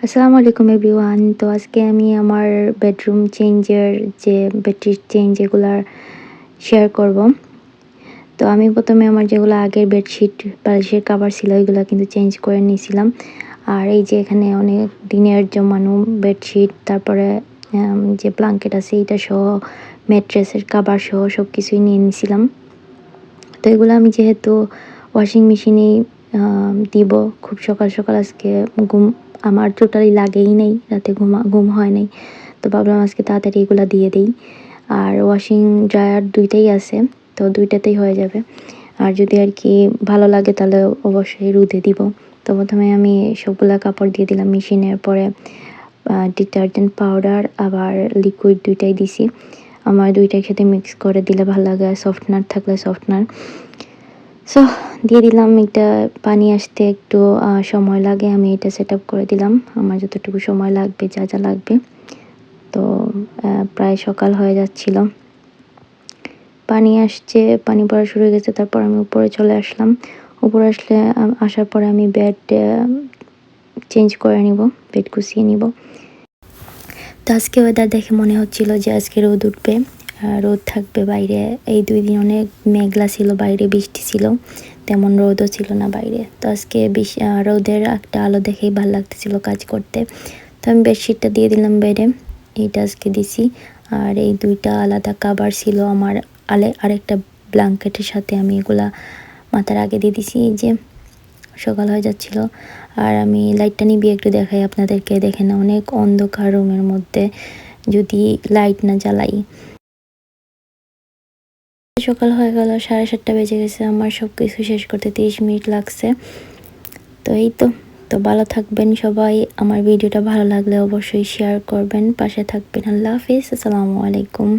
আসসালামু আলাইকুম এভরিওয়ান। তো আজকে আমি আমার বেডরুম চেঞ্জের যে বেডশিট চেঞ্জ এগুলার শেয়ার করব। তো আমি প্রথমে আমার যেগুলো আগের বেডশিট বালিশের কাভার ছিল এগুলো কিন্তু চেঞ্জ করে নিয়েছিলাম। আর এই যে এখানে অনেক দিনের জমানো বেডশিট, তারপরে যে ব্ল্যাঙ্কেট আছে এটা সহ, ম্যাট্রেসের কাভার সহ সব কিছুই নিয়ে নিয়েছিলাম। তো এগুলো আমি যেহেতু ওয়াশিং মেশিনেই দিব, খুব সকাল সকাল আজকে ঘুম আমার টোটালি লাগেই নাই, রাতে ঘুম হয় নাই। তো ভাবলাম আজকে তাড়াতাড়ি এগুলো দিয়ে দিই। আর ওয়াশিং ড্রায়ার দুইটাই আছে, তো দুইটাতেই হয়ে যাবে। আর যদি আর কি ভালো লাগে তাহলে অবশ্যই রোদে দিব। তো প্রথমে আমি সবগুলা কাপড় দিয়ে দিলাম মেশিনের, পরে ডিটারজেন্ট পাউডার আবার লিকুইড দুইটাই দিছি। আমার দুইটা একসাথে মিক্স করে দিলে ভালো লাগে, আর সফটনার থাকলে সফটনার। সো দিয়ে দিলাম। এটা পানি আসতে একটু সময় লাগে, আমি এটা সেট আপ করে দিলাম আমার যতটুকু সময় লাগবে, যা যা লাগবে। তো প্রায় সকাল হয়ে যাচ্ছিল, পানি আসছে, পানি পড়া শুরু হয়ে গেছে। তারপর আমি উপরে চলে আসলাম। উপরে আসার পরে আমি বেড চেঞ্জ করে নিব, বেড গুছিয়ে নিব। তো আজকে ওয়েদার দেখে মনে হচ্ছিল যে আজকে রোদ উঠবে, রোদ থাকবে বাইরে। এই 2 দিন অনেক মেঘলা ছিল, বাইরে বৃষ্টি ছিল, তেমন রোদও ছিল না বাইরে। তো আজকে রোদের একটা আলো দেখেই ভালো লাগতেছিল কাজ করতে। তো আমি বেডশিটটা দিয়ে দিলাম বেডে, এইটা আজকে দিছি। আর এই 2টা আলাদা কাভার ছিল আমার আরেকটা ব্ল্যাঙ্কেটের সাথে, আমি এগুলা মাথার আগে দিয়ে দিছি। এই যে সকাল হয়ে যাচ্ছিল। আর আমি লাইটটা নিভিয়ে একটু দেখাই আপনাদেরকে, দেখেন অনেক অন্ধকার রুমের মধ্যে যদি লাইট না জ্বালাই। সকাল হয়ে গেল, 7:30 বেজে গেছে। আমার সব কিছু শেষ করতে 30 মিনিট লাগছে। তো এই তো। তো ভালো থাকবেন সবাই। আমার ভিডিওটা ভালো লাগলে অবশ্যই শেয়ার করবেন, পাশে থাকবেন। আল্লাহ হাফিজ, আসসালামু আলাইকুম।